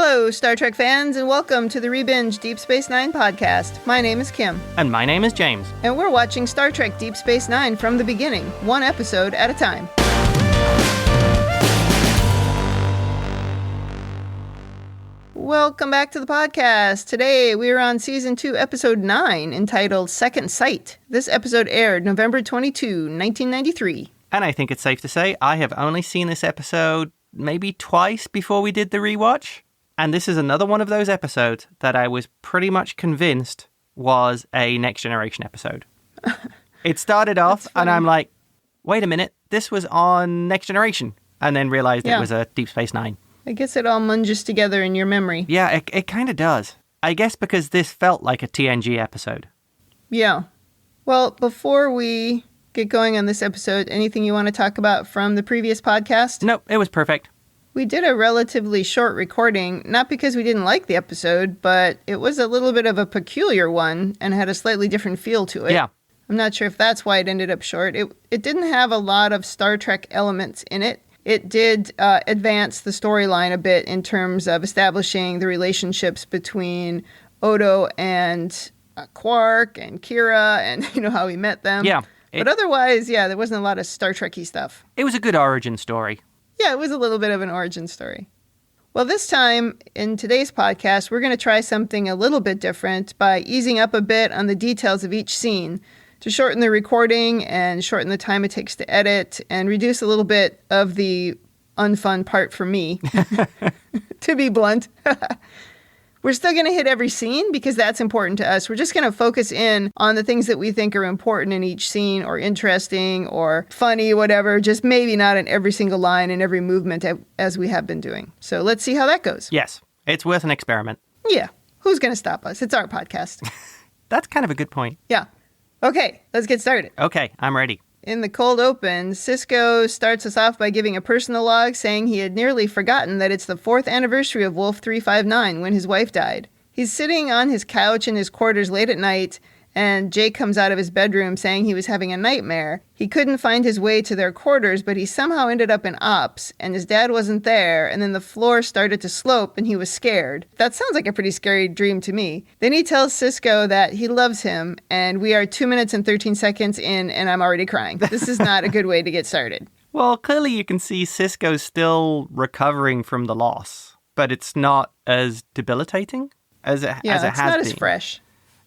Hello, Star Trek fans, and welcome to the Rebinge Deep Space Nine podcast. My name is Kim. And my name is James. And we're watching Star Trek Deep Space Nine from the beginning, one episode at a time. Welcome back to the podcast. Today we are on Season 2, Episode 9, entitled Second Sight. This episode aired November 22, 1993. And I think it's safe to say I have only seen this episode maybe twice before we did the rewatch. And this is another one of those episodes that I was pretty much convinced was a Next Generation episode. It started off and I'm like, wait a minute, this was on Next Generation. And then realized it was a Deep Space Nine. I guess it all munges together in your memory. Yeah, it kind of does. I guess because this felt like a TNG episode. Yeah. Well, before we get going on this episode, anything you want to talk about from the previous podcast? Nope, it was perfect. We did a relatively short recording, not because we didn't like the episode, but it was a little bit of a peculiar one and had a slightly different feel to it. Yeah. I'm not sure if that's why it ended up short. It didn't have a lot of Star Trek elements in it. It did advance the storyline a bit in terms of establishing the relationships between Odo and Quark and Kira and, how he met them. Yeah. But otherwise, there wasn't a lot of Star Trek-y stuff. It was a good origin story. Yeah, it was a little bit of an origin story. Well, this time in today's podcast, we're going to try something a little bit different by easing up a bit on the details of each scene to shorten the recording and shorten the time it takes to edit and reduce a little bit of the unfun part for me, to be blunt. We're still going to hit every scene because that's important to us. We're just going to focus in on the things that we think are important in each scene or interesting or funny, whatever, just maybe not in every single line and every movement as we have been doing. So let's see how that goes. Yes, it's worth an experiment. Yeah. Who's going to stop us? It's our podcast. That's kind of a good point. Yeah. Okay, let's get started. Okay, I'm ready. In the cold open, Sisko starts us off by giving a personal log saying he had nearly forgotten that it's the 4th anniversary of Wolf 359 when his wife died. He's sitting on his couch in his quarters late at night, and Jake comes out of his bedroom saying he was having a nightmare. He couldn't find his way to their quarters, but he somehow ended up in ops, and his dad wasn't there, and then the floor started to slope, and he was scared. That sounds like a pretty scary dream to me. Then he tells Sisko that he loves him, and we are 2 minutes and 13 seconds in, and I'm already crying. This is not a good way to get started. Well, clearly you can see Sisko's still recovering from the loss, but it's not as debilitating as it has been. Yeah, it's not as fresh.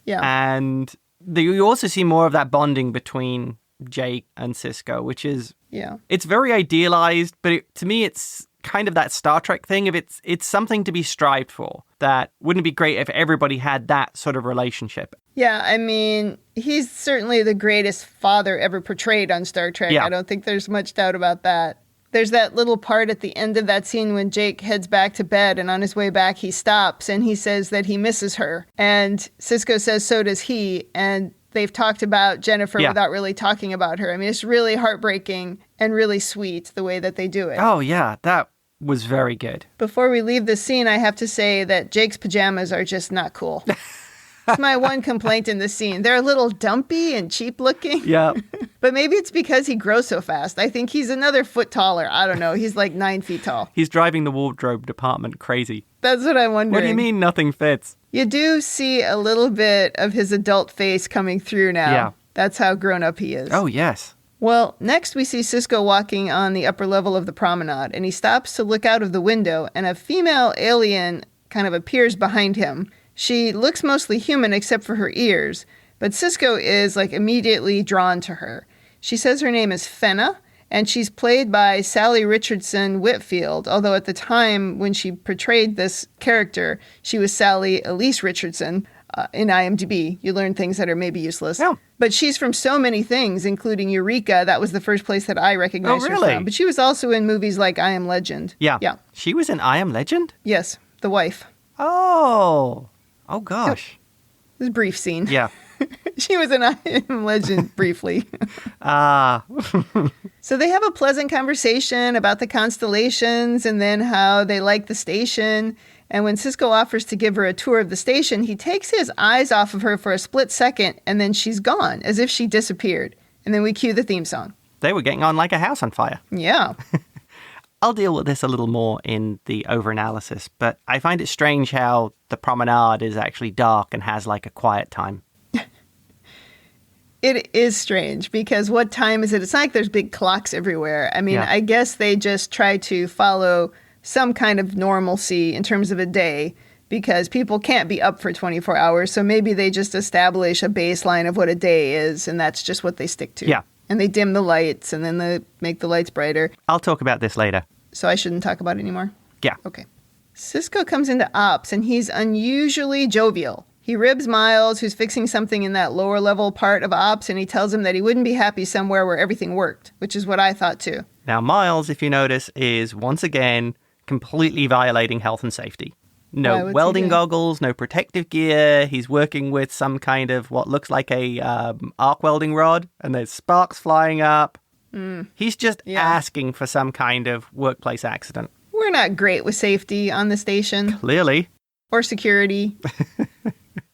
Yeah. And you also see more of that bonding between Jake and Sisko, which is, it's very idealized, but to me, it's kind of that Star Trek thing of it's something to be strived for. That wouldn't it be great if everybody had that sort of relationship? Yeah, I mean, he's certainly the greatest father ever portrayed on Star Trek. Yeah. I don't think there's much doubt about that. There's that little part at the end of that scene when Jake heads back to bed, and on his way back he stops and he says that he misses her. And Sisko says so does he, and they've talked about Jennifer without really talking about her. I mean, it's really heartbreaking and really sweet the way that they do it. Oh, yeah, that was very good. Before we leave the scene, I have to say that Jake's pajamas are just not cool. It's my one complaint in this scene. They're a little dumpy and cheap looking. Yeah. But maybe it's because he grows so fast. I think he's another foot taller. I don't know. He's like 9 feet tall. He's driving the wardrobe department crazy. That's what I'm wondering. What do you mean nothing fits? You do see a little bit of his adult face coming through now. Yeah. That's how grown up he is. Oh, yes. Well, next we see Sisko walking on the upper level of the promenade, and he stops to look out of the window, and a female alien kind of appears behind him. She looks mostly human except for her ears, but Sisko is immediately drawn to her. She says her name is Fenna, and she's played by Salli Richardson-Whitfield, although at the time when she portrayed this character, she was Salli Elise Richardson. In IMDb, you learn things that are maybe useless. Oh. But she's from so many things, including Eureka. That was the first place that I recognized her from. But she was also in movies like I Am Legend. Yeah. She was in I Am Legend? Yes, the wife. Oh gosh. It was a brief scene. Yeah. She was in I Am Legend briefly. So they have a pleasant conversation about the constellations and then how they like the station. And when Sisko offers to give her a tour of the station, he takes his eyes off of her for a split second, and then she's gone, as if she disappeared. And then we cue the theme song. They were getting on like a house on fire. Yeah. I'll deal with this a little more in the overanalysis, but I find it strange how the promenade is actually dark and has like a quiet time. It is strange because what time is it? It's not like there's big clocks everywhere. I mean, I guess they just try to follow some kind of normalcy in terms of a day because people can't be up for 24 hours. So maybe they just establish a baseline of what a day is, and that's just what they stick to. Yeah. And they dim the lights, and then they make the lights brighter. I'll talk about this later. So I shouldn't talk about it anymore? Yeah. Okay. Sisko comes into ops, and he's unusually jovial. He ribs Miles, who's fixing something in that lower level part of ops, and he tells him that he wouldn't be happy somewhere where everything worked, which is what I thought too. Now, Miles, if you notice, is once again completely violating health and safety. No welding goggles, no protective gear. He's working with some kind of what looks like a arc welding rod, and there's sparks flying up. He's just asking for some kind of workplace accident. We're not great with safety on the station. Clearly. Or security.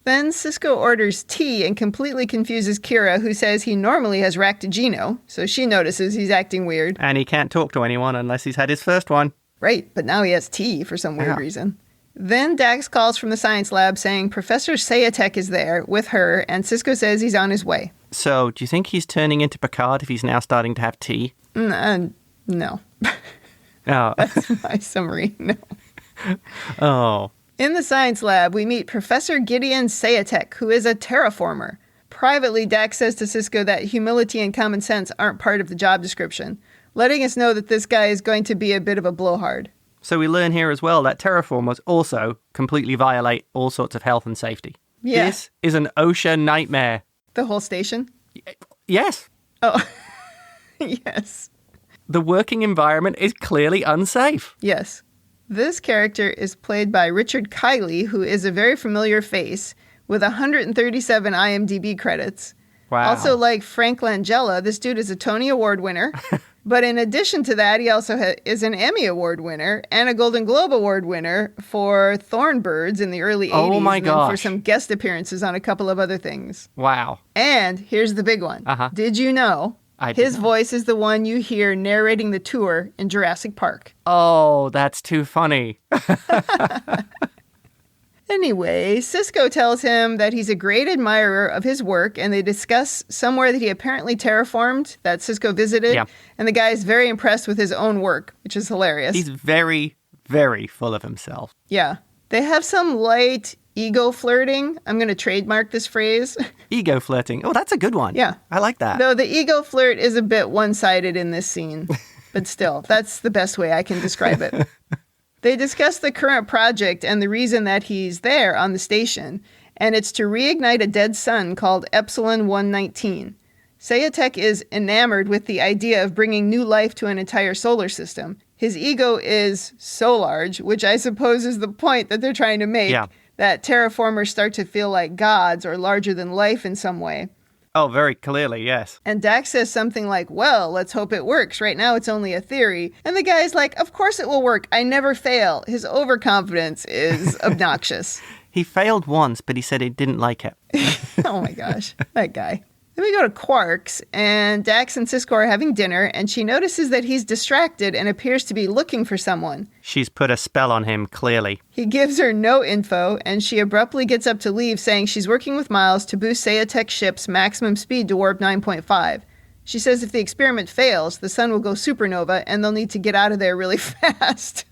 Then Sisko orders tea and completely confuses Kira, who says he normally has Ractigino, so she notices he's acting weird. And he can't talk to anyone unless he's had his first one. Right, but now he has tea for some weird reason. Then Dax calls from the science lab saying Professor Sayatek is there with her, and Sisko says he's on his way. So, do you think he's turning into Picard if he's now starting to have tea? No. Oh. That's my summary, no. Oh. In the science lab, we meet Professor Gideon Sayatek, who is a terraformer. Privately, Dax says to Sisko that humility and common sense aren't part of the job description, letting us know that this guy is going to be a bit of a blowhard. So we learn here as well that terraformers also completely violate all sorts of health and safety. Yeah. This is an OSHA nightmare. The whole station? Yes. Oh, yes. The working environment is clearly unsafe. Yes. This character is played by Richard Kiley, who is a very familiar face with 137 IMDb credits. Wow. Also, like Frank Langella, this dude is a Tony Award winner. But in addition to that, he also is an Emmy Award winner and a Golden Globe Award winner for Thornbirds in the early 80s. Oh my gosh. And for some guest appearances on a couple of other things. Wow. And here's the big one. Did you know his voice is the one you hear narrating the tour in Jurassic Park? Oh, that's too funny. Anyway, Sisko tells him that he's a great admirer of his work, and they discuss somewhere that he apparently terraformed that Sisko visited, and the guy is very impressed with his own work, which is hilarious. He's very, very full of himself. Yeah. They have some light ego flirting. I'm going to trademark this phrase. Ego flirting. Oh, that's a good one. Yeah. I like that. Though the ego flirt is a bit one-sided in this scene, but still, that's the best way I can describe it. They discuss the current project and the reason that he's there on the station, and it's to reignite a dead sun called Epsilon 119. Sayatek is enamored with the idea of bringing new life to an entire solar system. His ego is so large, which I suppose is the point that they're trying to make, that terraformers start to feel like gods or larger than life in some way. Oh, very clearly, yes. And Dax says something like, well, let's hope it works. Right now it's only a theory. And the guy's like, of course it will work. I never fail. His overconfidence is obnoxious. He failed once, but he said he didn't like it. Oh my gosh, that guy. Then we go to Quark's, and Dax and Sisko are having dinner, and she notices that he's distracted and appears to be looking for someone. She's put a spell on him, clearly. He gives her no info, and she abruptly gets up to leave, saying she's working with Miles to boost Sayatek's ship's maximum speed to warp 9.5. She says if the experiment fails, the sun will go supernova, and they'll need to get out of there really fast.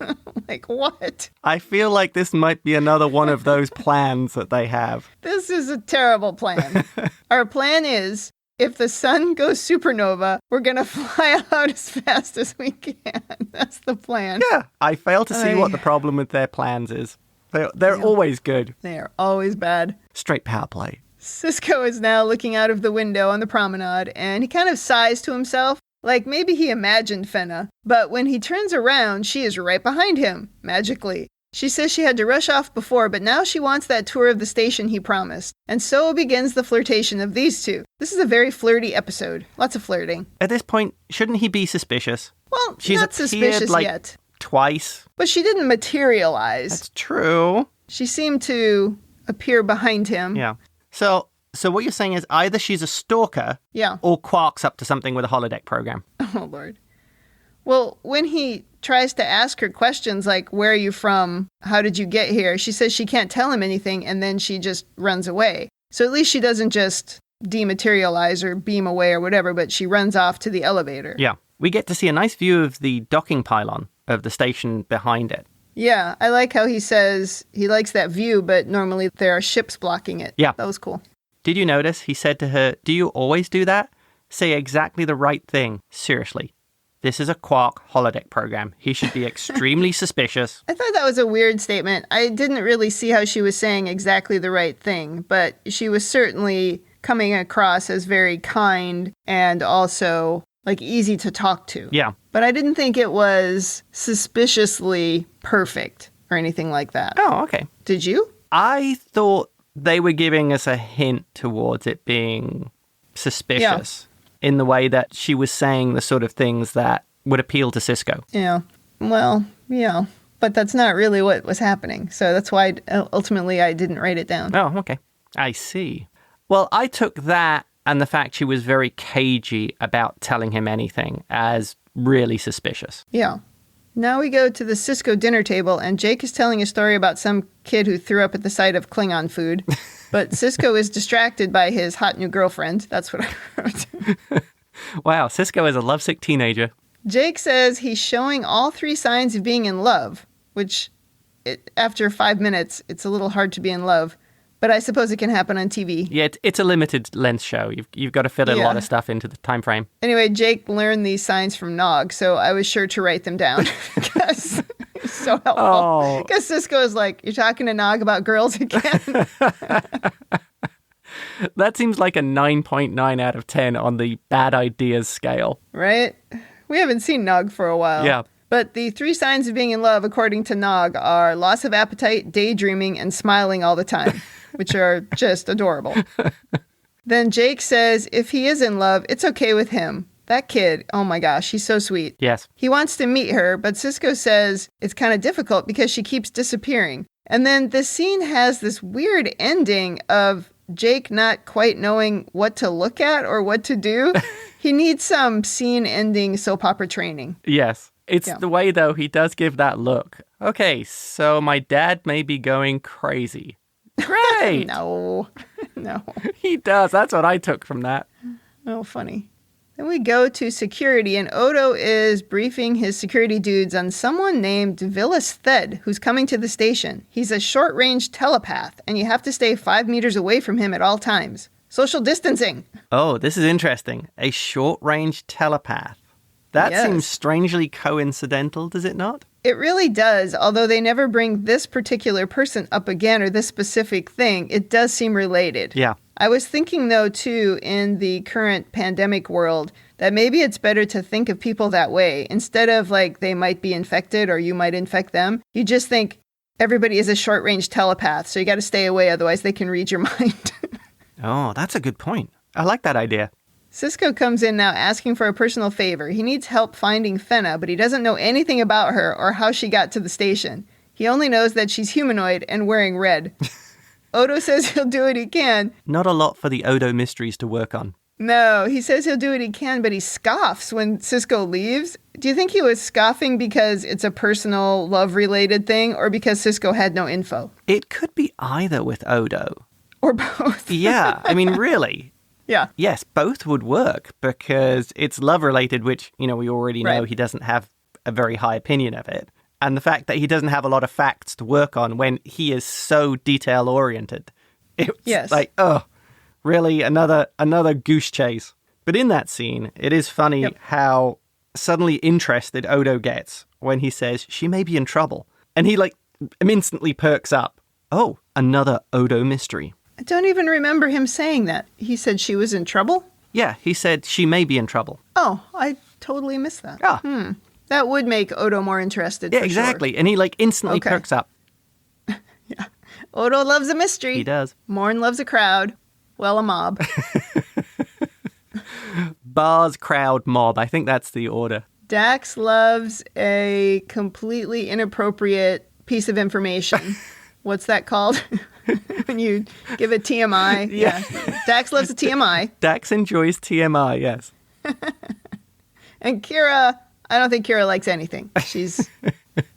Like, what? I feel like this might be another one of those plans that they have. This is a terrible plan. Our plan is, if the sun goes supernova, we're going to fly out as fast as we can. That's the plan. Yeah, I fail to see what the problem with their plans is. They're always good. They are always bad. Straight power play. Sisko is now looking out of the window on the promenade, and he kind of sighs to himself, like maybe he imagined Fenna. But when he turns around, she is right behind him, magically. She says she had to rush off before, but now she wants that tour of the station he promised. And so begins the flirtation of these two. This is a very flirty episode. Lots of flirting. At this point, shouldn't he be suspicious? Well, she's not suspicious yet. Twice. But she didn't materialize. That's true. She seemed to appear behind him. Yeah. So what you're saying is either she's a stalker or Quark's up to something with a holodeck program. Oh, Lord. Well, when he tries to ask her questions like, where are you from? How did you get here? She says she can't tell him anything, and then she just runs away. So at least she doesn't just dematerialize or beam away or whatever, but she runs off to the elevator. Yeah. We get to see a nice view of the docking pylon of the station behind it. Yeah, I like how he says he likes that view, but normally there are ships blocking it. Yeah. That was cool. Did you notice he said to her, do you always do that? Say exactly the right thing. Seriously. This is a Quark holodeck program. He should be extremely suspicious. I thought that was a weird statement. I didn't really see how she was saying exactly the right thing, but she was certainly coming across as very kind and also like easy to talk to. Yeah. But I didn't think it was suspiciously perfect or anything like that. Oh, okay. Did you? I thought they were giving us a hint towards it being suspicious in the way that she was saying the sort of things that would appeal to Sisko. Yeah. Well, yeah. But that's not really what was happening. So that's why ultimately I didn't write it down. Oh, okay. I see. Well, I took that and the fact she was very cagey about telling him anything as really suspicious. Yeah. Now we go to the Sisko dinner table, and Jake is telling a story about some kid who threw up at the sight of Klingon food. But Sisko is distracted by his hot new girlfriend. That's what I wrote. Wow, Sisko is a lovesick teenager. Jake says he's showing all 3 signs of being in love, which after 5 minutes, it's a little hard to be in love. But I suppose it can happen on TV. Yeah, it's a limited length show. You've got to fit a lot of stuff into the time frame. Anyway, Jake learned these signs from Nog, so I was sure to write them down because it's so helpful. Because Sisko is like, you're talking to Nog about girls again? That seems like a 9.9 out of 10 on the bad ideas scale. Right? We haven't seen Nog for a while. Yeah. But the 3 signs of being in love, according to Nog, are loss of appetite, daydreaming, and smiling all the time, which are just adorable. Then Jake says if he is in love, it's okay with him. That kid, oh my gosh, he's so sweet. Yes. He wants to meet her, but Sisko says it's kind of difficult because she keeps disappearing. And then the scene has this weird ending of Jake not quite knowing what to look at or what to do. He needs some scene-ending soap opera training. Yes. It's the way, though, he does give that look. Okay, so my dad may be going crazy. Great! No. He does. That's what I took from that. Oh, funny. Then we go to security, and Odo is briefing his security dudes on someone named Villas Thed, who's coming to the station. He's a short-range telepath, and you have to stay 5 meters away from him at all times. Social distancing. Oh, this is interesting. A short-range telepath. That seems strangely coincidental, does it not? It really does. Although they never bring this particular person up again or this specific thing, it does seem related. Yeah. I was thinking, though, too, in the current pandemic world, that maybe it's better to think of people that way. Instead of like they might be infected or you might infect them, you just think everybody is a short-range telepath, so you got to stay away, otherwise they can read your mind. Oh, that's a good point. I like that idea. Sisko comes in now asking for a personal favor. He needs help finding Fenna, but he doesn't know anything about her or how she got to the station. He only knows that she's humanoid and wearing red. Odo says he'll do what he can. Not a lot for the Odo mysteries to work on. No, he says he'll do what he can, but he scoffs when Sisko leaves. Do you think he was scoffing because it's a personal, love-related thing, or because Sisko had no info? It could be either with Odo. Or both. Yeah, I mean, really. Yeah. Yes, both would work because it's love-related, which, we already know he doesn't have a very high opinion of it. And the fact that he doesn't have a lot of facts to work on when he is so detail-oriented. It's like, oh, really? Another goose chase. But in that scene, it is funny how suddenly interested Odo gets when he says she may be in trouble. And he, instantly perks up. Oh, another Odo mystery. I don't even remember him saying that. He said she was in trouble? Yeah, he said she may be in trouble. Oh, I totally missed that. Ah. That would make Odo more interested. Yeah, for exactly. Sure. And he instantly perks up. Yeah. Odo loves a mystery. He does. Morn loves a crowd. Well, a mob. Bars, crowd, mob. I think that's the order. Dax loves a completely inappropriate piece of information. What's that called? When you give a TMI. Yeah. Dax loves a TMI. Dax enjoys TMI, yes. And Kira, I don't think Kira likes anything.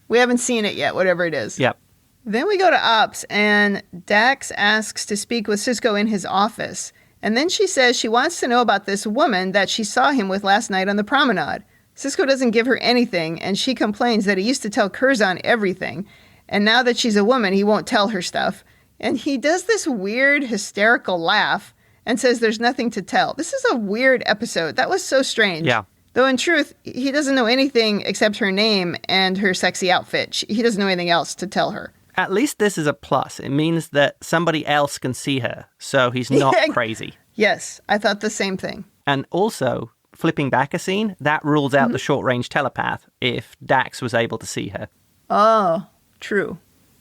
We haven't seen it yet, whatever it is. Yep. Then we go to Ops, and Dax asks to speak with Sisko in his office. And then she says she wants to know about this woman that she saw him with last night on the promenade. Sisko doesn't give her anything, and she complains that he used to tell Curzon everything. And now that she's a woman, he won't tell her stuff. And he does this weird, hysterical laugh and says there's nothing to tell. This is a weird episode. That was so strange. Yeah. Though in truth, he doesn't know anything except her name and her sexy outfit. He doesn't know anything else to tell her. At least this is a plus. It means that somebody else can see her, so he's not crazy. Yes, I thought the same thing. And also, flipping back a scene, that rules out the short-range telepath if Dax was able to see her. Oh, true.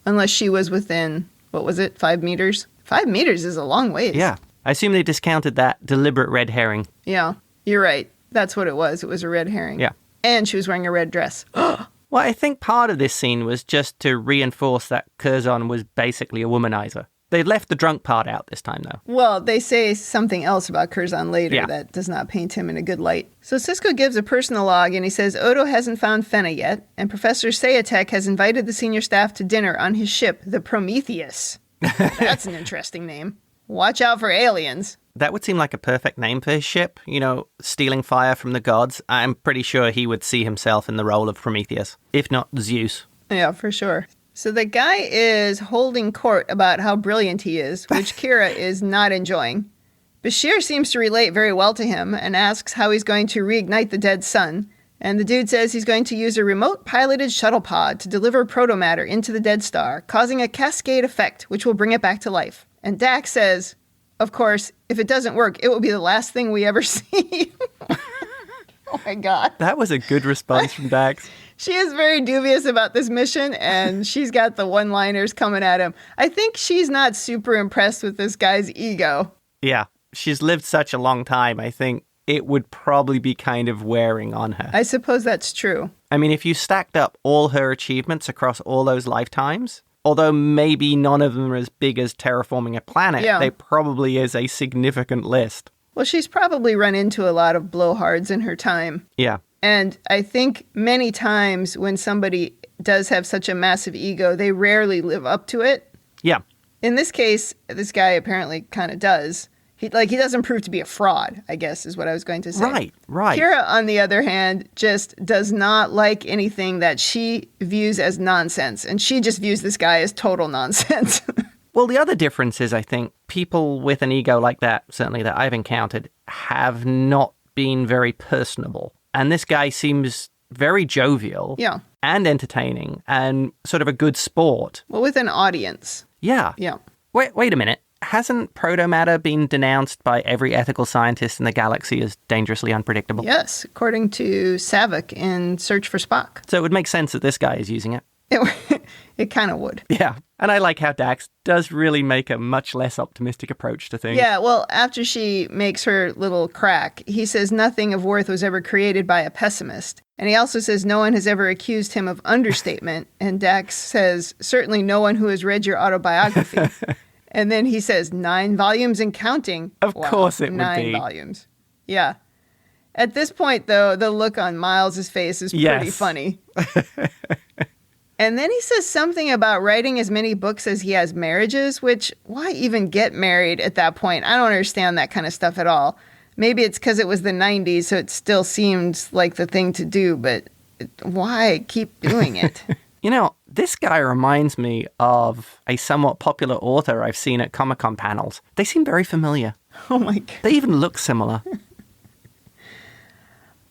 Unless she was within, 5 meters? 5 meters is a long ways. Yeah. I assume they discounted that deliberate red herring. Yeah, you're right. That's what it was. It was a red herring. Yeah. And she was wearing a red dress. Well, I think part of this scene was just to reinforce that Curzon was basically a womanizer. They left the drunk part out this time, though. Well, they say something else about Curzon later Yeah. that does not paint him in a good light. So Sisko gives a personal log, and he says Odo hasn't found Fenna yet, and Professor Sayatek has invited the senior staff to dinner on his ship, the Prometheus. That's an interesting name. Watch out for aliens. That would seem like a perfect name for his ship. You know, stealing fire from the gods. I'm pretty sure he would see himself in the role of Prometheus, if not Zeus. Yeah, for sure. So the guy is holding court about how brilliant he is, which Kira is not enjoying. Bashir seems to relate very well to him and asks how he's going to reignite the dead sun. And the dude says he's going to use a remote-piloted shuttle pod to deliver protomatter into the dead star, causing a cascade effect which will bring it back to life. And Dax says, of course, if it doesn't work, it will be the last thing we ever see. Oh my God. That was a good response from Dax. She is very dubious about this mission, and she's got the one-liners coming at him. I think she's not super impressed with this guy's ego. Yeah, she's lived such a long time, I think it would probably be kind of wearing on her. I suppose that's true. I mean, if you stacked up all her achievements across all those lifetimes, although maybe none of them are as big as terraforming a planet, they probably is a significant list. Well, she's probably run into a lot of blowhards in her time. Yeah. And I think many times when somebody does have such a massive ego, they rarely live up to it. Yeah. In this case, this guy apparently kind of does. He doesn't prove to be a fraud, I guess, is what I was going to say. Right. Kira, on the other hand, just does not like anything that she views as nonsense. And she just views this guy as total nonsense. Well, the other difference is, I think, people with an ego like that, certainly that I've encountered, have not been very personable. And this guy seems very jovial and entertaining and sort of a good sport. Well, with an audience. Yeah. Yeah. Wait a minute. Hasn't protomatter been denounced by every ethical scientist in the galaxy as dangerously unpredictable? Yes, according to Saavik in Search for Spock. So it would make sense that this guy is using it. It kind of would. Yeah. And I like how Dax does really make a much less optimistic approach to things. Yeah, well, after she makes her little crack, he says nothing of worth was ever created by a pessimist. And he also says no one has ever accused him of understatement. And Dax says, certainly no one who has read your autobiography. And then he says 9 volumes and counting. Of course it would be. 9 volumes. Yeah. At this point, though, the look on Miles's face is pretty funny. And then he says something about writing as many books as he has marriages, which, why even get married at that point? I don't understand that kind of stuff at all. Maybe it's because it was the 90s, so it still seemed like the thing to do, but why keep doing it? You know, this guy reminds me of a somewhat popular author I've seen at Comic-Con panels. They seem very familiar. Oh my God. They even look similar.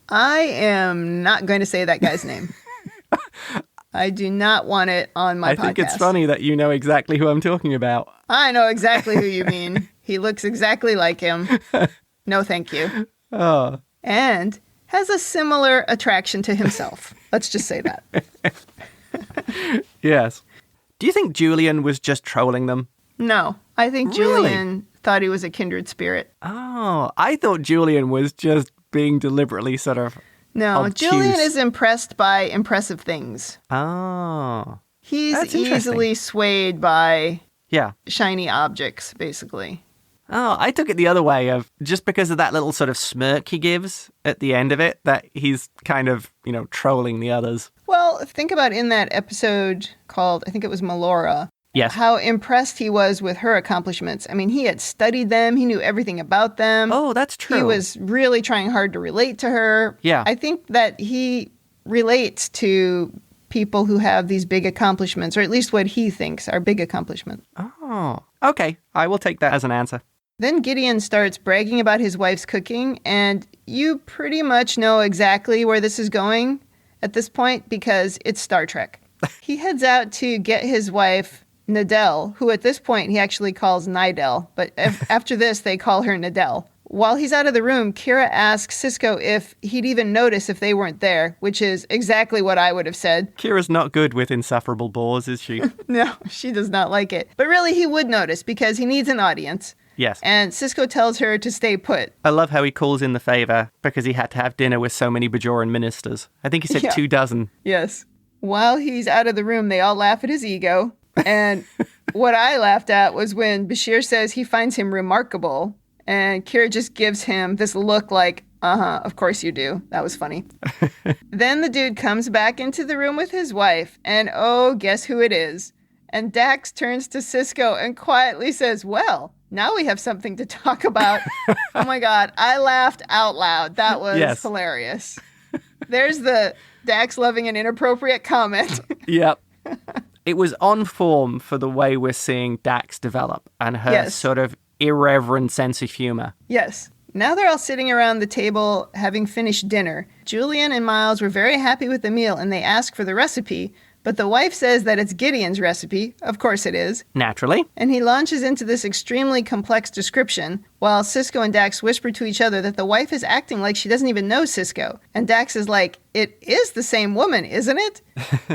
I am not going to say that guy's name. I do not want it on my podcast. I think it's funny that you know exactly who I'm talking about. I know exactly who you mean. He looks exactly like him. No, thank you. Oh. And has a similar attraction to himself. Let's just say that. Yes. Do you think Julian was just trolling them? No, I think Julian thought he was a kindred spirit. Oh, I thought Julian was just being deliberately sort of No, obtuse. Julian is impressed by impressive things. Oh. He's That's easily swayed by Yeah. shiny objects, basically. Oh, I took it the other way of just because of that little sort of smirk he gives at the end of it, that he's kind of, trolling the others. Well, think about in that episode called, I think it was Melora. Yes. How impressed he was with her accomplishments. I mean, he had studied them. He knew everything about them. Oh, that's true. He was really trying hard to relate to her. Yeah. I think that he relates to people who have these big accomplishments, or at least what he thinks are big accomplishments. Oh, okay. I will take that as an answer. Then Gideon starts bragging about his wife's cooking, and you pretty much know exactly where this is going at this point because it's Star Trek. He heads out to get his wife, Nadell, who at this point he actually calls Nidell, but after this they call her Nadell. While he's out of the room, Kira asks Sisko if he'd even notice if they weren't there, which is exactly what I would have said. Kira's not good with insufferable bores, is she? No, she does not like it. But really, he would notice because he needs an audience. Yes. And Sisko tells her to stay put. I love how he calls in the favor because he had to have dinner with so many Bajoran ministers. I think he said 24. Yes. While he's out of the room, they all laugh at his ego. And what I laughed at was when Bashir says he finds him remarkable. And Kira just gives him this look like, of course you do. That was funny. Then the dude comes back into the room with his wife. And oh, guess who it is? And Dax turns to Sisko and quietly says, well, now we have something to talk about. Oh my God, I laughed out loud. That was hilarious. There's the Dax loving an inappropriate comment. Yep. It was on form for the way we're seeing Dax develop and her sort of irreverent sense of humor. Yes. Now they're all sitting around the table having finished dinner. Julian and Miles were very happy with the meal and they ask for the recipe, but the wife says that it's Gideon's recipe. Of course it is. Naturally. And he launches into this extremely complex description, while Sisko and Dax whisper to each other that the wife is acting like she doesn't even know Sisko. And Dax is like, it is the same woman, isn't it?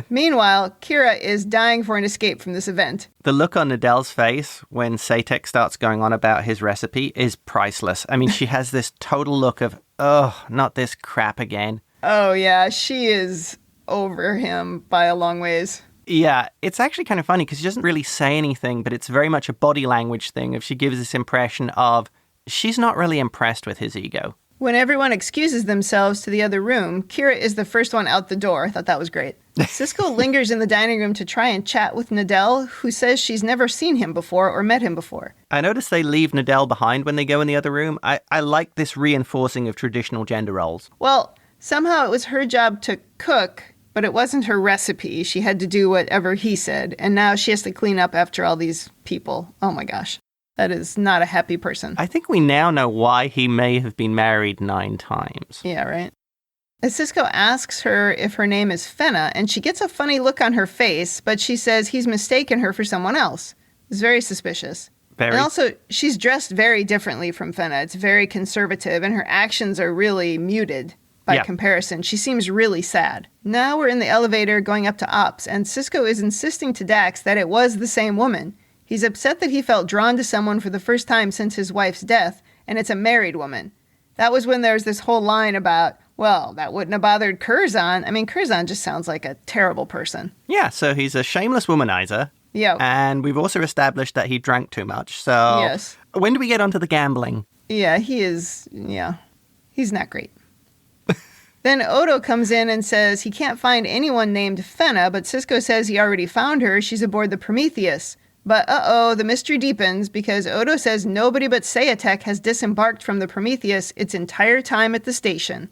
Meanwhile, Kira is dying for an escape from this event. The look on Nadell's face when Satek starts going on about his recipe is priceless. I mean, she has this total look of, oh, not this crap again. Oh, yeah, she is over him by a long ways. Yeah, it's actually kind of funny because she doesn't really say anything, but it's very much a body language thing. If she gives this impression of she's not really impressed with his ego. When everyone excuses themselves to the other room, Kira is the first one out the door. I thought that was great. Sisko lingers in the dining room to try and chat with Nadell, who says she's never seen him before or met him before. I noticed they leave Nadell behind when they go in the other room. I like this reinforcing of traditional gender roles. Well, somehow it was her job to cook, but it wasn't her recipe. She had to do whatever he said, and now she has to clean up after all these people. Oh my gosh. That is not a happy person. I think we now know why he may have been married 9 times. Yeah, right. As Sisko asks her if her name is Fenna, and she gets a funny look on her face, but she says he's mistaken her for someone else. It's very suspicious. Very. And also, she's dressed very differently from Fenna. It's very conservative, and her actions are really muted by comparison. She seems really sad. Now we're in the elevator going up to Ops, and Sisko is insisting to Dax that it was the same woman. He's upset that he felt drawn to someone for the first time since his wife's death, and it's a married woman. That was when there was this whole line about, well, that wouldn't have bothered Curzon. I mean, Curzon just sounds like a terrible person. Yeah, so he's a shameless womanizer. Yeah. And we've also established that he drank too much. So yes. When do we get onto the gambling? Yeah, he's not great. Then Odo comes in and says he can't find anyone named Fenna, but Sisko says he already found her. She's aboard the Prometheus. But the mystery deepens because Odo says nobody but Sayatek has disembarked from the Prometheus its entire time at the station.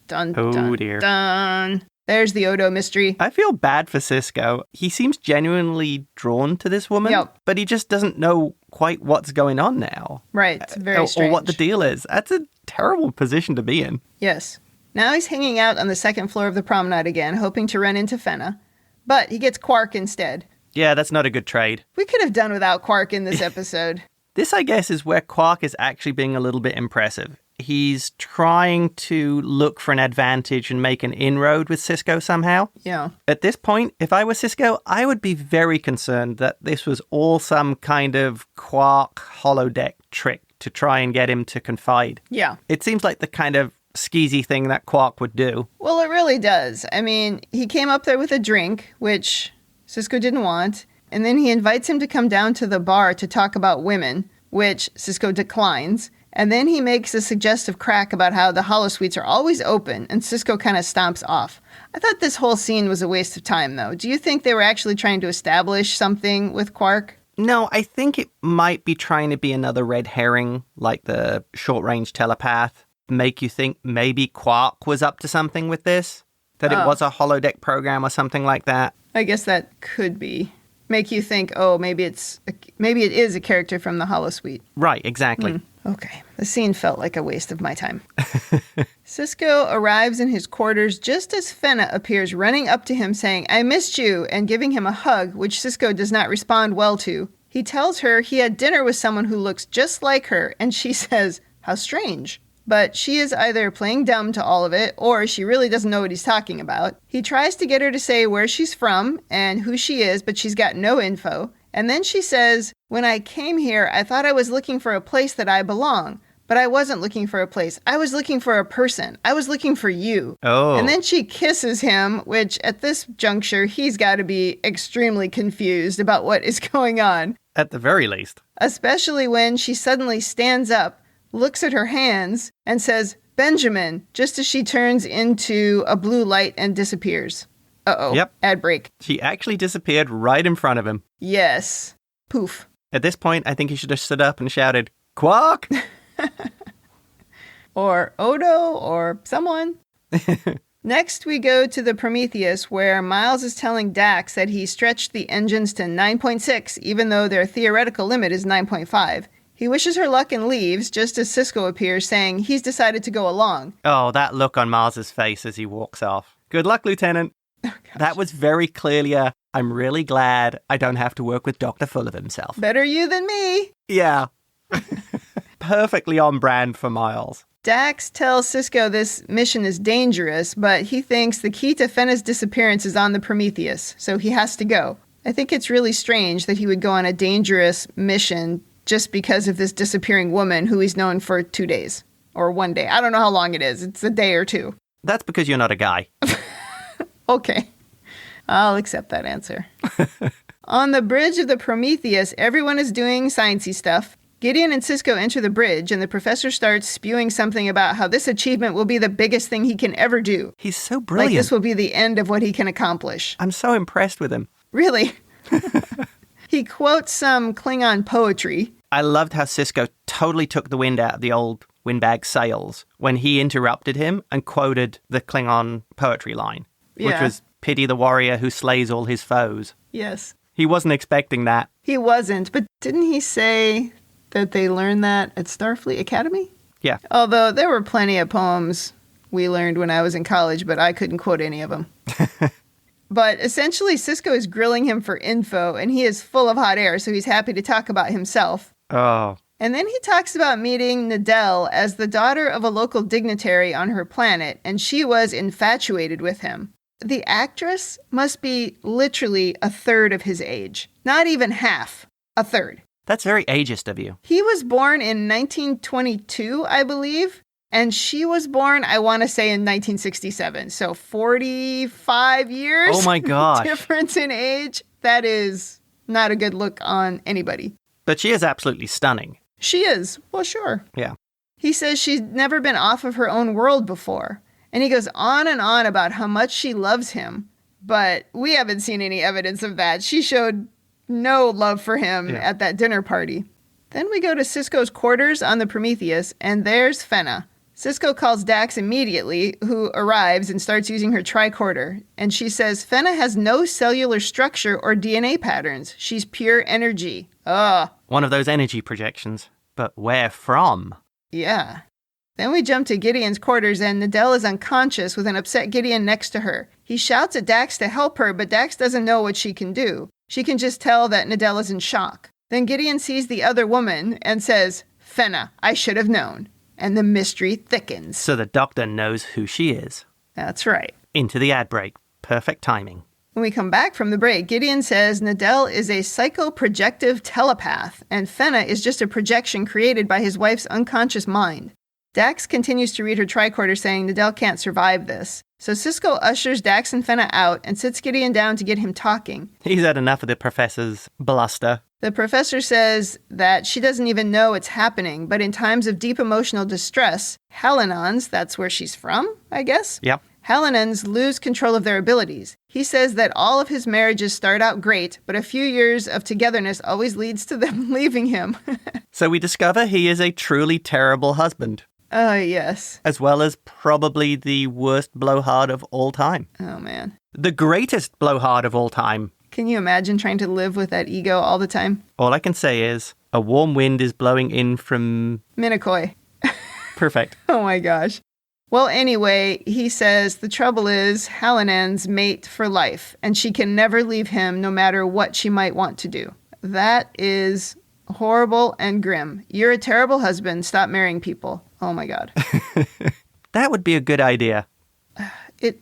Dun, dun, dear. Dun. There's the Odo mystery. I feel bad for Sisko. He seems genuinely drawn to this woman, but he just doesn't know quite what's going on now. Right, it's very strange. Or what the deal is. That's a terrible position to be in. Yes. Now he's hanging out on the second floor of the promenade again, hoping to run into Fenna. But he gets Quark instead. Yeah, that's not a good trade. We could have done without Quark in this episode. This, I guess, is where Quark is actually being a little bit impressive. He's trying to look for an advantage and make an inroad with Sisko somehow. Yeah. At this point, if I were Sisko, I would be very concerned that this was all some kind of Quark holodeck trick to try and get him to confide. Yeah. It seems like the kind of skeezy thing that Quark would do. Well, it really does. I mean, he came up there with a drink, which Sisko didn't want, and then he invites him to come down to the bar to talk about women, which Sisko declines. And then he makes a suggestive crack about how the holosuites are always open, and Sisko kind of stomps off. I thought this whole scene was a waste of time, though. Do you think they were actually trying to establish something with Quark? No, I think it might be trying to be another red herring, like the short-range telepath. Make you think maybe Quark was up to something with this? That it was a holodeck program or something like that? I guess that could be. Make you think, oh, maybe it is a character from the holosuite. Right, exactly. Okay, the scene felt like a waste of my time. Sisko arrives in his quarters just as Fenna appears running up to him saying, "I missed you," and giving him a hug, which Sisko does not respond well to. He tells her he had dinner with someone who looks just like her, and she says, "How strange." But she is either playing dumb to all of it, or she really doesn't know what he's talking about. He tries to get her to say where she's from and who she is, but she's got no info. And then she says, "When I came here, I thought I was looking for a place that I belong. But I wasn't looking for a place. I was looking for a person. I was looking for you." Oh. And then she kisses him, which at this juncture, he's got to be extremely confused about what is going on. At the very least. Especially when she suddenly stands up, looks at her hands, and says, "Benjamin," just as she turns into a blue light and disappears. Uh-oh. Yep. Ad break. She actually disappeared right in front of him. Yes. Poof. At this point, I think he should have stood up and shouted, "Quark!" Or Odo, or someone. Next, we go to the Prometheus, where Miles is telling Dax that he stretched the engines to 9.6, even though their theoretical limit is 9.5. He wishes her luck and leaves, just as Sisko appears, saying he's decided to go along. Oh, that look on Miles's face as he walks off. "Good luck, Lieutenant." Oh, that was very clearly I'm really glad I don't have to work with Dr. Full of himself. Better you than me. Yeah. Perfectly on brand for Miles. Dax tells Sisko this mission is dangerous, but he thinks the key to Fenna's disappearance is on the Prometheus, so he has to go. I think it's really strange that he would go on a dangerous mission just because of this disappearing woman who he's known for 2 days. Or 1 day. I don't know how long it is. It's a day or two. That's because you're not a guy. Okay. I'll accept that answer. On the bridge of the Prometheus, everyone is doing sciencey stuff. Gideon and Sisko enter the bridge, and the professor starts spewing something about how this achievement will be the biggest thing he can ever do. He's so brilliant. Like this will be the end of what he can accomplish. I'm so impressed with him. Really? He quotes some Klingon poetry. I loved how Sisko totally took the wind out of the old windbag sails when he interrupted him and quoted the Klingon poetry line, which was, "Pity the warrior who slays all his foes." Yes. He wasn't expecting that. He wasn't, but didn't he say that they learned that at Starfleet Academy? Yeah. Although there were plenty of poems we learned when I was in college, but I couldn't quote any of them. But essentially, Sisko is grilling him for info, and he is full of hot air, so he's happy to talk about himself. Oh. And then he talks about meeting Nadell as the daughter of a local dignitary on her planet, and she was infatuated with him. The actress must be literally a third of his age. Not even half. A third. That's very ageist of you. He was born in 1922, I believe. And she was born, I want to say, in 1967. So 45 years. Oh my gosh. Difference in age. That is not a good look on anybody. But she is absolutely stunning. She is. Well, sure. Yeah. He says she's never been off of her own world before. And he goes on and on about how much she loves him. But we haven't seen any evidence of that. She showed no love for him at that dinner party. Then we go to Sisko's quarters on the Prometheus, and there's Fenna. Sisko calls Dax immediately, who arrives and starts using her tricorder. And she says Fenna has no cellular structure or DNA patterns. She's pure energy. Ugh. One of those energy projections. But where from? Yeah. Then we jump to Gideon's quarters, and Nadell is unconscious with an upset Gideon next to her. He shouts at Dax to help her, but Dax doesn't know what she can do. She can just tell that Nadell is in shock. Then Gideon sees the other woman and says, "Fenna, I should have known." And the mystery thickens. So the doctor knows who she is. That's right. Into the ad break. Perfect timing. When we come back from the break, Gideon says Nadell is a psychoprojective telepath, and Fenna is just a projection created by his wife's unconscious mind. Dax continues to read her tricorder saying Nadell can't survive this. So Sisko ushers Dax and Fenna out and sits Gideon down to get him talking. He's had enough of the professor's bluster. The professor says that she doesn't even know it's happening, but in times of deep emotional distress, Halinons, that's where she's from, I guess? Yep. Halinons lose control of their abilities. He says that all of his marriages start out great, but a few years of togetherness always leads to them leaving him. So we discover he is a truly terrible husband. Oh, yes. As well as probably the worst blowhard of all time. Oh, man. The greatest blowhard of all time. Can you imagine trying to live with that ego all the time? All I can say is, a warm wind is blowing in from... Minicoy. Perfect. Oh my gosh. Well, anyway, he says the trouble is Halinen's mate for life, and she can never leave him no matter what she might want to do. That is horrible and grim. You're a terrible husband. Stop marrying people. Oh my God. That would be a good idea. It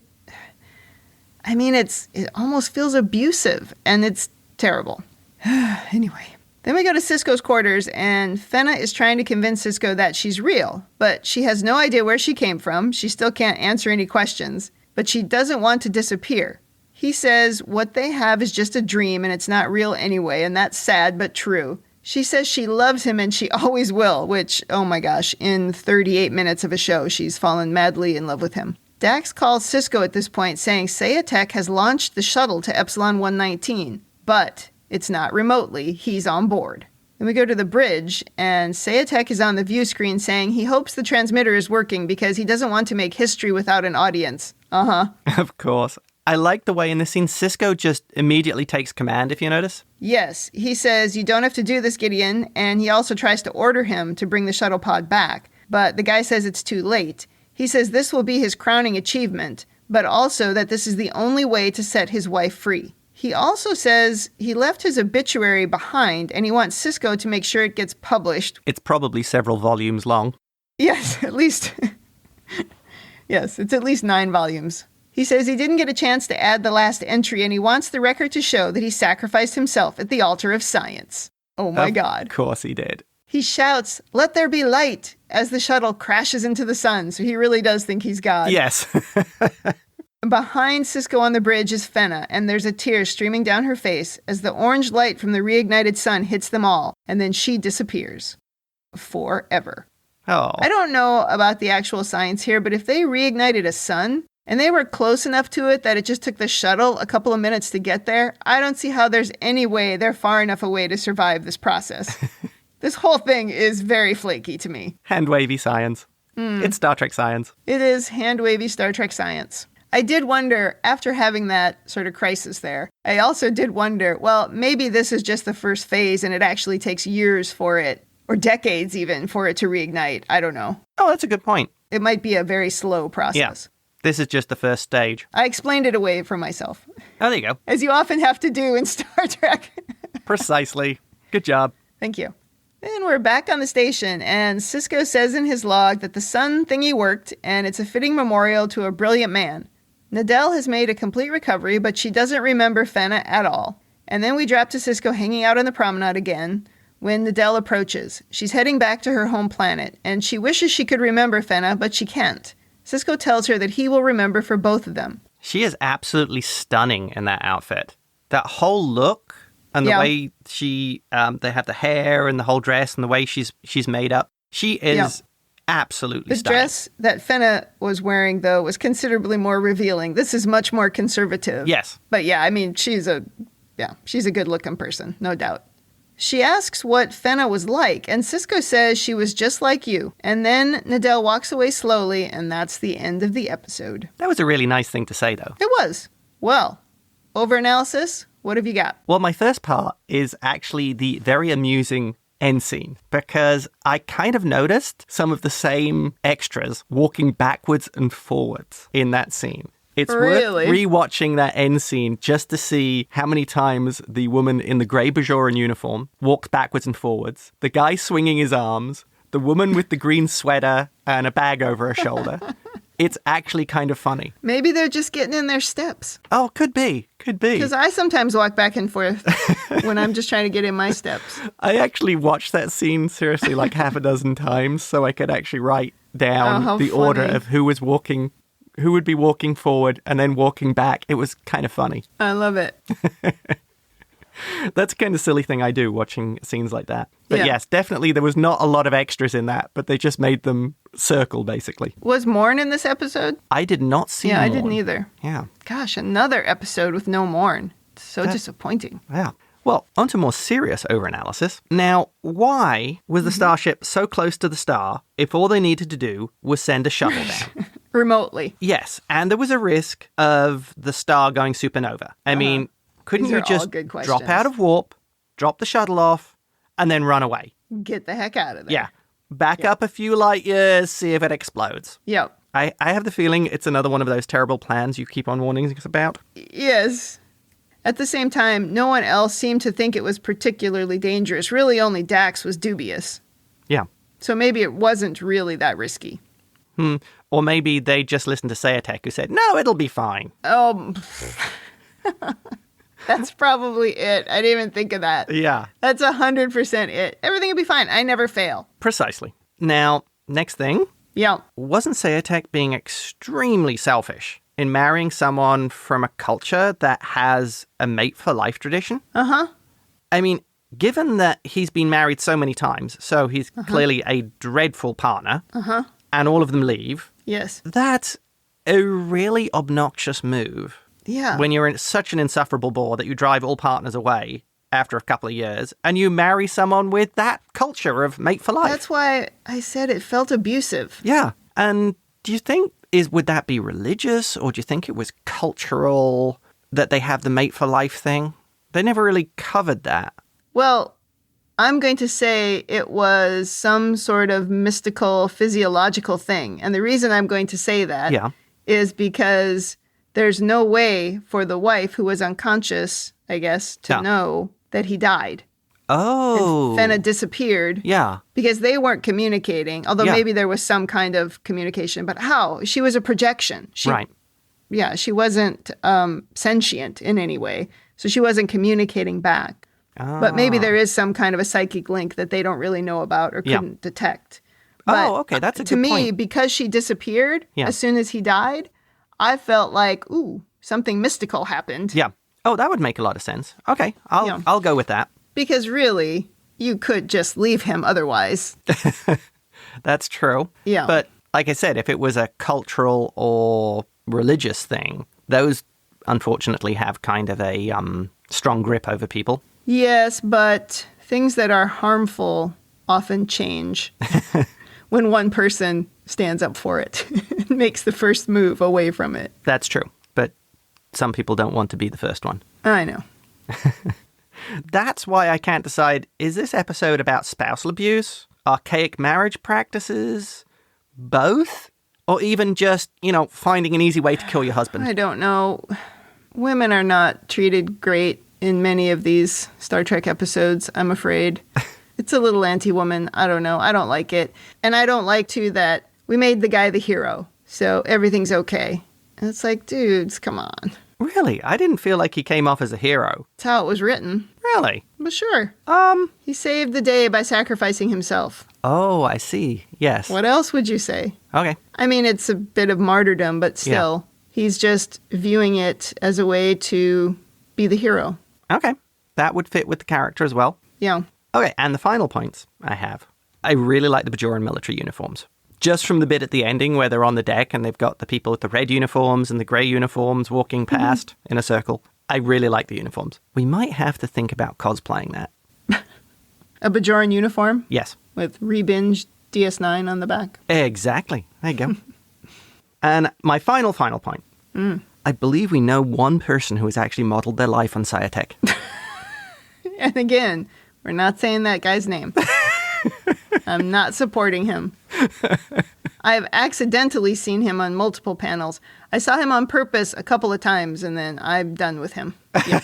almost feels abusive, and it's terrible. Anyway, then we go to Sisko's quarters, and Fenna is trying to convince Sisko that she's real, but she has no idea where she came from. She still can't answer any questions, but she doesn't want to disappear. He says what they have is just a dream, and it's not real anyway, and that's sad but true. She says she loves him and she always will, which, oh my gosh, in 38 minutes of a show, she's fallen madly in love with him. Dax calls Sisko at this point, saying Saya Tech has launched the shuttle to Epsilon 119, but it's not remotely. He's on board. Then we go to the bridge, and Saya Tech is on the view screen saying he hopes the transmitter is working because he doesn't want to make history without an audience. Of course. I like the way in this scene Sisko just immediately takes command, if you notice. Yes, he says, you don't have to do this, Gideon, and he also tries to order him to bring the shuttle pod back, but the guy says it's too late. He says this will be his crowning achievement, but also that this is the only way to set his wife free. He also says he left his obituary behind, and he wants Sisko to make sure it gets published. It's probably several volumes long. Yes, at least. Yes, it's at least 9 volumes. He says he didn't get a chance to add the last entry, and he wants the record to show that he sacrificed himself at the altar of science. Oh my God. Of course he did. He shouts, "Let there be light," as the shuttle crashes into the sun, so he really does think he's God. Yes. Behind Sisko on the bridge is Fenna, and there's a tear streaming down her face as the orange light from the reignited sun hits them all, and then she disappears. Forever. Oh. I don't know about the actual science here, but if they reignited a sun, and they were close enough to it that it just took the shuttle a couple of minutes to get there, I don't see how there's any way they're far enough away to survive this process. This whole thing is very flaky to me. Hand-wavy science. It's Star Trek science. It is hand-wavy Star Trek science. I did wonder, after having that sort of crisis there, I also did wonder, well, maybe this is just the first phase and it actually takes years for it, or decades even, for it to reignite. I don't know. Oh, that's a good point. It might be a very slow process. Yeah. This is just the first stage. I explained it away from myself. Oh, there you go. As you often have to do in Star Trek. Precisely. Good job. Thank you. And we're back on the station, and Sisko says in his log that the sun thingy worked, and it's a fitting memorial to a brilliant man. Nadell has made a complete recovery, but she doesn't remember Fenna at all. And then we drop to Sisko hanging out on the promenade again when Nadell approaches. She's heading back to her home planet, and she wishes she could remember Fenna, but she can't. Sisko tells her that he will remember for both of them. She is absolutely stunning in that outfit. That whole look and the way she, they have the hair and the whole dress and the way she's made up. She is absolutely stunning. The dress that Fenna was wearing, though, was considerably more revealing. This is much more conservative. Yes. But yeah, I mean, she's a good-looking person, no doubt. She asks what Fenna was like, and Sisko says she was just like you. And then Nadell walks away slowly, and that's the end of the episode. That was a really nice thing to say, though. It was. Well, overanalysis, what have you got? Well, my first part is actually the very amusing end scene, because I kind of noticed some of the same extras walking backwards and forwards in that scene. It's really worth rewatching that end scene just to see how many times the woman in the grey Bajoran uniform walks backwards and forwards, the guy swinging his arms, the woman with the green sweater and a bag over her shoulder. It's actually kind of funny. Maybe they're just getting in their steps. Oh, could be. Could be. Because I sometimes walk back and forth when I'm just trying to get in my steps. I actually watched that scene seriously like half a dozen times so I could actually write down the order of who was walking who would be walking forward and then walking back. It was kind of funny. I love it. That's the kind of silly thing I do watching scenes like that. But Yeah. yes, definitely there was not a lot of extras in that, but they just made them circle, basically. Was Morn in this episode? I did not see Yeah, I Morn. didn't either. Yeah. Gosh, another episode with no Morn. So disappointing. Yeah. Well, on to more serious overanalysis. Now, why was the starship so close to the star if all they needed to do was send a shuttle down? Remotely. Yes, and there was a risk of the star going supernova. I mean, couldn't These you are all just good drop questions. out of warp, drop the shuttle off, and then run away? Get the heck out of there. Yeah. Back up a few light years, see if it explodes. Yep. I have the feeling it's another one of those terrible plans you keep on warning us about. Yes. At the same time, no one else seemed to think it was particularly dangerous. Really, only Dax was dubious. Yeah. So maybe it wasn't really that risky. Or maybe they just listened to Sayatek, who said, no, it'll be fine. Oh, that's probably it. I didn't even think of that. Yeah. That's 100% it. Everything will be fine. I never fail. Precisely. Now, next thing, Yeah. wasn't Sayatek being extremely selfish in marrying someone from a culture that has a mate for life tradition? Uh-huh. I mean, given that he's been married so many times, so he's clearly a dreadful partner, and all of them leave, Yes. that's a really obnoxious move. Yeah. When you're in such an insufferable bore that you drive all partners away after a couple of years, and you marry someone with that culture of mate for life. That's why I said it felt abusive. Yeah. And do you think, would that be religious, or do you think it was cultural that they have the mate for life thing? They never really covered that. Well, I'm going to say it was some sort of mystical, physiological thing. And the reason I'm going to say that is because there's no way for the wife who was unconscious, I guess, to know that he died. Oh. And Fenna disappeared. Yeah. Because they weren't communicating, although maybe there was some kind of communication. But how? She was a projection. Right. Yeah, she wasn't sentient in any way. So she wasn't communicating back. But maybe there is some kind of a psychic link that they don't really know about or couldn't detect. But okay, that's a good to me, point. because she disappeared as soon as he died, I felt like, ooh, something mystical happened. Yeah. Oh, that would make a lot of sense. Okay, I'll go with that. Because really, you could just leave him otherwise. That's true. Yeah. But like I said, if it was a cultural or religious thing, those unfortunately have kind of a strong grip over people. Yes, but things that are harmful often change when one person stands up for it and makes the first move away from it. That's true. But some people don't want to be the first one. I know. That's why I can't decide, is this episode about spousal abuse, archaic marriage practices, both? Or even just, finding an easy way to kill your husband? I don't know. Women are not treated great in many of these Star Trek episodes, I'm afraid. It's a little anti-woman. I don't know. I don't like it. And I don't like, too, that we made the guy the hero, so everything's okay. And it's like, dudes, come on. Really? I didn't feel like he came off as a hero. That's how it was written. Really? But sure. He saved the day by sacrificing himself. Oh, I see. Yes. What else would you say? Okay. I mean, it's a bit of martyrdom, but still, he's just viewing it as a way to be the hero. Okay. That would fit with the character as well. Yeah. Okay, and the final points I have. I really like the Bajoran military uniforms. Just from the bit at the ending where they're on the deck and they've got the people with the red uniforms and the grey uniforms walking past in a circle. I really like the uniforms. We might have to think about cosplaying that. A Bajoran uniform? Yes. With Rebinge DS9 on the back? Exactly. There you go. And my final point. I believe we know one person who has actually modeled their life on Sayatek. And again, we're not saying that guy's name. I'm not supporting him. I've accidentally seen him on multiple panels. I saw him on purpose a couple of times, and then I'm done with him. Yep.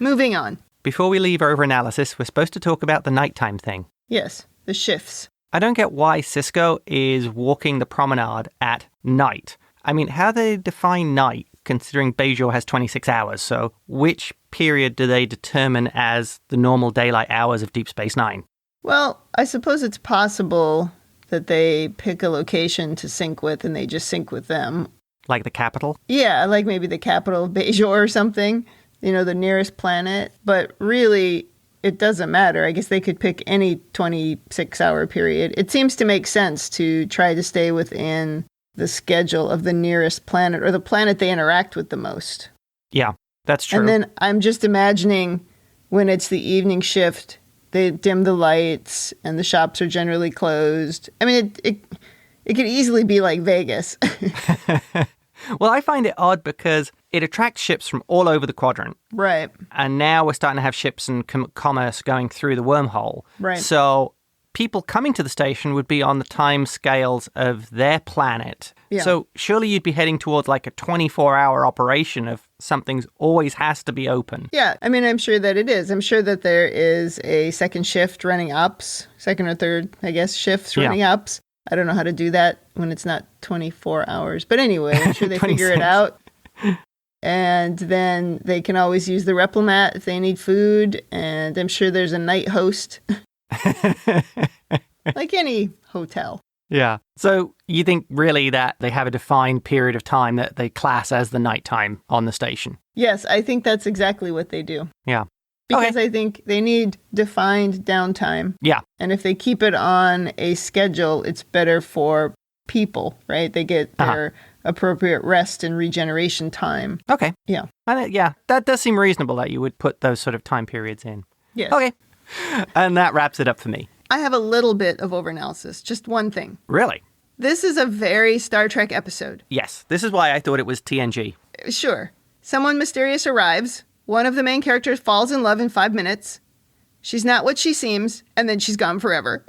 Moving on. Before we leave overanalysis, we're supposed to talk about the nighttime thing. Yes, the shifts. I don't get why Sisko is walking the promenade at night. I mean, how do they define night, considering Bajor has 26 hours? So which period do they determine as the normal daylight hours of Deep Space Nine? Well, I suppose it's possible that they pick a location to sync with and they just sync with them. Like the capital? Yeah, like maybe the capital of Bejor or something, the nearest planet. But really, it doesn't matter. I guess they could pick any 26-hour period. It seems to make sense to try to stay within the schedule of the nearest planet or the planet they interact with the most. Yeah, that's true. And then I'm just imagining when it's the evening shift, they dim the lights and the shops are generally closed. I mean, it could easily be like Vegas. Well, I find it odd because it attracts ships from all over the quadrant. Right. And now we're starting to have ships and commerce going through the wormhole. Right. So people coming to the station would be on the time scales of their planet. Yeah. So surely you'd be heading towards like a 24-hour operation of something's always has to be open. Yeah. I mean, I'm sure that it is. I'm sure that there is a second shift running ups, second or third, I guess, shifts running ups. I don't know how to do that when it's not 24 hours. But anyway, I'm sure they figure it out. And then they can always use the Replomat if they need food. And I'm sure there's a night host. Like any hotel. Yeah. So you think really that they have a defined period of time that they class as the nighttime on the station? Yes, I think that's exactly what they do. Yeah. Because I think they need defined downtime. Yeah. And if they keep it on a schedule, it's better for people, right? They get their appropriate rest and regeneration time. Okay. Yeah. That does seem reasonable that you would put those sort of time periods in. Yes. Okay. And that wraps it up for me. I have a little bit of overanalysis. Just one thing. Really? This is a very Star Trek episode. Yes. This is why I thought it was TNG. Sure. Someone mysterious arrives. One of the main characters falls in love in 5 minutes. She's not what she seems, and then she's gone forever.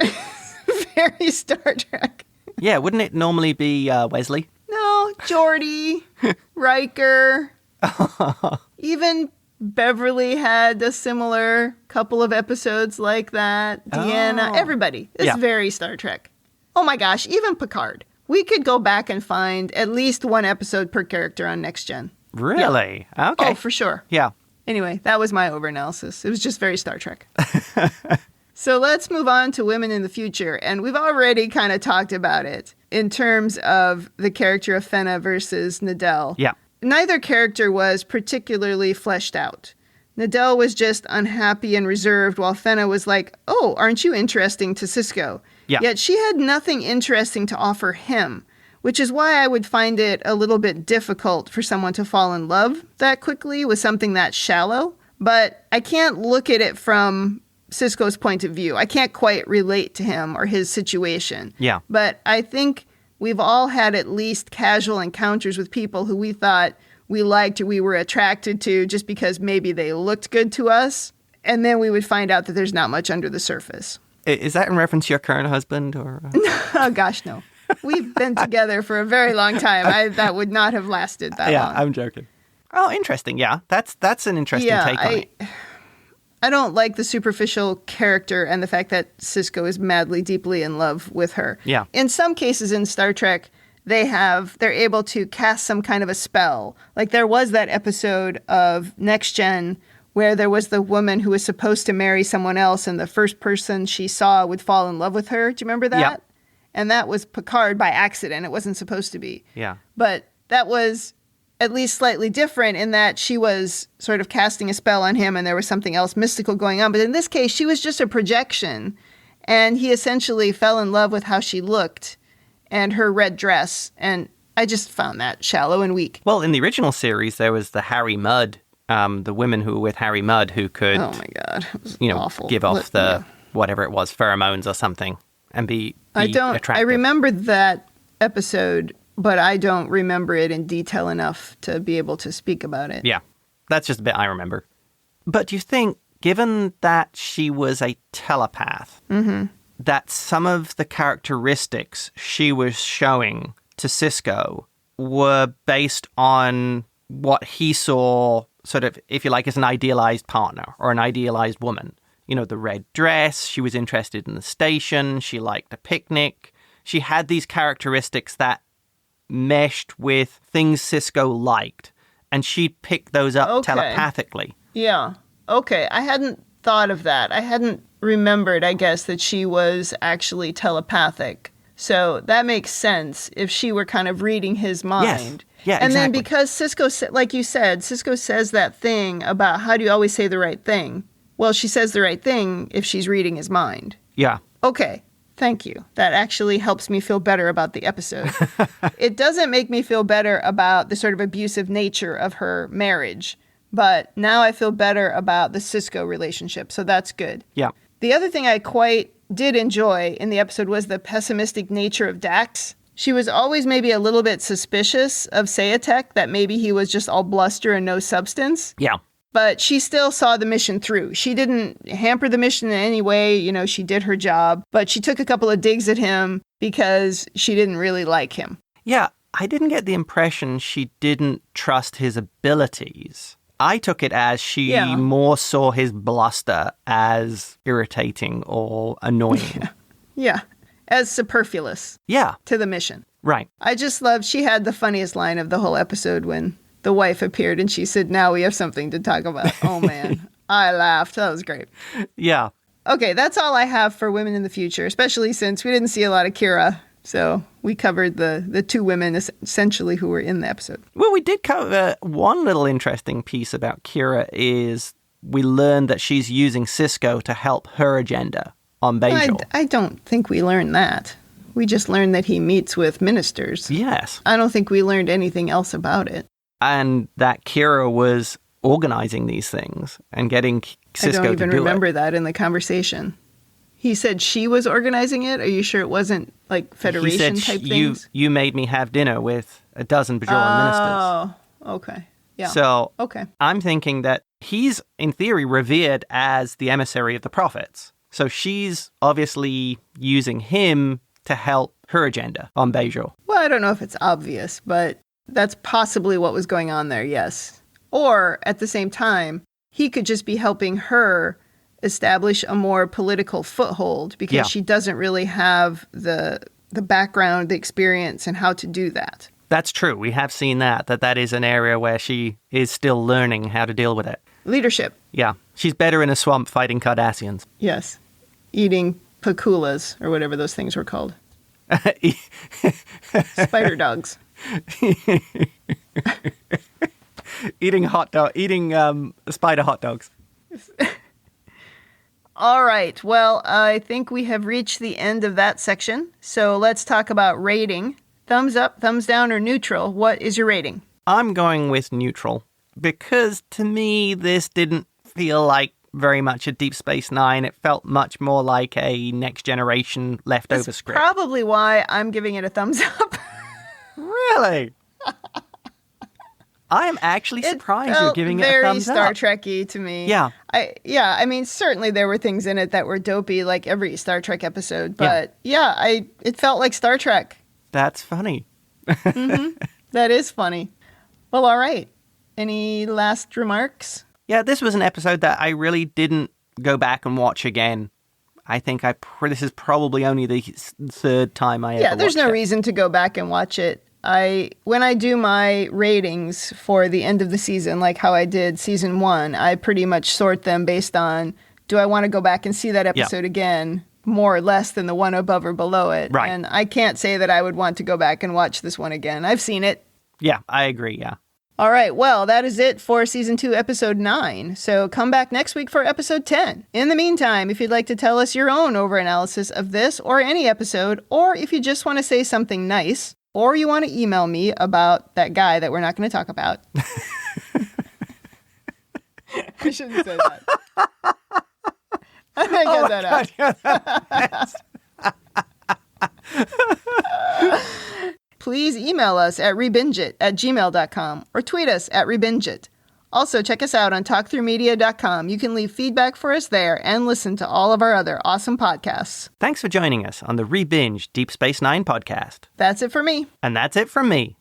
Very Star Trek. Yeah, wouldn't it normally be Wesley? No, Geordi, Riker, even Beverly had a similar couple of episodes like that. Deanna, everybody. It's very Star Trek. Oh my gosh, even Picard. We could go back and find at least one episode per character on Next Gen. Really? Yeah. Okay. Oh, for sure. Yeah. Anyway, that was my overanalysis. It was just very Star Trek. So let's move on to women in the future. And we've already kind of talked about it in terms of the character of Fenna versus Nadell. Yeah. Neither character was particularly fleshed out. Nadell was just unhappy and reserved, while Fenna was like, oh, aren't you interesting to Sisko? Yeah. Yet she had nothing interesting to offer him, which is why I would find it a little bit difficult for someone to fall in love that quickly with something that shallow. But I can't look at it from Sisko's point of view. I can't quite relate to him or his situation. Yeah. But I think we've all had at least casual encounters with people who we thought we liked or we were attracted to just because maybe they looked good to us. And then we would find out that there's not much under the surface. Is that in reference to your current husband? Or? Oh, gosh, no. We've been together for a very long time. That would not have lasted that long. Yeah, I'm joking. Oh, interesting. Yeah, that's an interesting take on it. I don't like the superficial character and the fact that Sisko is madly, deeply in love with her. Yeah. In some cases in Star Trek, they're able to cast some kind of a spell. Like there was that episode of Next Gen where there was the woman who was supposed to marry someone else and the first person she saw would fall in love with her. Do you remember that? Yeah. And that was Picard by accident. It wasn't supposed to be. Yeah. But that was at least slightly different in that she was sort of casting a spell on him and there was something else mystical going on. But in this case, she was just a projection. And he essentially fell in love with how she looked and her red dress. And I just found that shallow and weak. Well, in the original series, there was the Harry Mudd, the women who were with Harry Mudd who could, oh my God, it was awful. give off whatever it was, pheromones or something. And be attractive. I remember that episode, but I don't remember it in detail enough to be able to speak about it. Yeah, that's just a bit I remember. But do you think, given that she was a telepath, that some of the characteristics she was showing to Sisko were based on what he saw, sort of, if you like, as an idealized partner or an idealized woman? You know, the red dress, she was interested in the station, she liked a picnic. She had these characteristics that meshed with things Sisko liked, and she'd pick those up telepathically. Yeah. Okay. I hadn't thought of that. I hadn't remembered, I guess, that she was actually telepathic. So that makes sense if she were kind of reading his mind. Yes. Yeah, and then exactly. because Sisko, like you said, Sisko says that thing about how do you always say the right thing? Well, she says the right thing if she's reading his mind. Yeah. Okay. Thank you. That actually helps me feel better about the episode. It doesn't make me feel better about the sort of abusive nature of her marriage, but now I feel better about the Sisko relationship, so that's good. Yeah. The other thing I quite did enjoy in the episode was the pessimistic nature of Dax. She was always maybe a little bit suspicious of Sayatek, that maybe he was just all bluster and no substance. Yeah. But she still saw the mission through. She didn't hamper the mission in any way. You know, she did her job. But she took a couple of digs at him because she didn't really like him. Yeah, I didn't get the impression she didn't trust his abilities. I took it as she more saw his bluster as irritating or annoying. Yeah, as superfluous. Yeah. To the mission. Right. I just loved, she had the funniest line of the whole episode when the wife appeared and she said, now we have something to talk about. Oh, man. I laughed. That was great. Yeah. Okay, that's all I have for women in the future, especially since we didn't see a lot of Kira. So we covered the two women essentially who were in the episode. Well, we did cover one little interesting piece about Kira is we learned that she's using Sisko to help her agenda on Bajor. I don't think we learned that. We just learned that he meets with ministers. Yes. I don't think we learned anything else about it. And that Kira was organizing these things and getting Sisko to do it. I don't even remember that in the conversation. He said she was organizing it? Are you sure it wasn't like Federation type things? You made me have dinner with a dozen Bajoran ministers. Oh, okay. Yeah. So okay. I'm thinking that he's, in theory, revered as the emissary of the prophets. So she's obviously using him to help her agenda on Bajor. Well, I don't know if it's obvious, but that's possibly what was going on there, yes. Or, at the same time, he could just be helping her establish a more political foothold because she doesn't really have the background, the experience, and how to do that. That's true. We have seen that is an area where she is still learning how to deal with it. Leadership. Yeah. She's better in a swamp fighting Cardassians. Yes. Eating pakulas, or whatever those things were called. Spider dogs. eating spider hot dogs. All right. Well, I think we have reached the end of that section. So let's talk about rating. Thumbs up, thumbs down, or neutral. What is your rating? I'm going with neutral because to me, this didn't feel like very much a Deep Space Nine. It felt much more like a Next Generation leftover script. Probably why I'm giving it a thumbs up. Really? I am actually surprised you're giving it a thumbs up. Very Star Trek-y to me. Yeah. I mean, certainly there were things in it that were dopey, like every Star Trek episode. But it felt like Star Trek. That's funny. Mm-hmm. That is funny. Well, all right. Any last remarks? Yeah, this was an episode that I really didn't go back and watch again. I think this is probably only the third time I ever watched it. Yeah, there's no reason to go back and watch it. When I do my ratings for the end of the season, like how I did season 1, I pretty much sort them based on, do I want to go back and see that episode again, more or less than the one above or below it? Right. And I can't say that I would want to go back and watch this one again. I've seen it. Yeah, I agree, yeah. All right, well, that is it for Season 2, Episode 9. So come back next week for Episode 10. In the meantime, if you'd like to tell us your own over-analysis of this or any episode, or if you just want to say something nice, or you want to email me about that guy that we're not going to talk about. I shouldn't say that. I'm going to get that out. Please email us at ReBingeIt@gmail.com or tweet us at ReBingeIt. Also, check us out on TalkThroughMedia.com. You can leave feedback for us there and listen to all of our other awesome podcasts. Thanks for joining us on the Rebinge Deep Space Nine podcast. That's it for me. And that's it from me.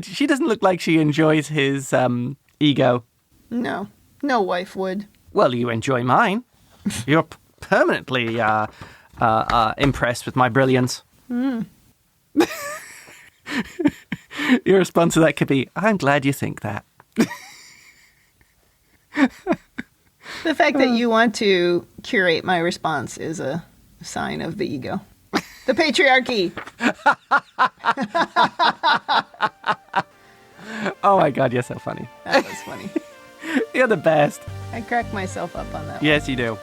She doesn't look like she enjoys his ego. No. No wife would. Well, you enjoy mine. You're permanently impressed with my brilliance. Your response to that could be, I'm glad you think that. The fact that you want to curate my response is a sign of the ego. The patriarchy. Oh my God, you're so funny. That was funny. You're the best. I cracked myself up on that one. Yes, you do.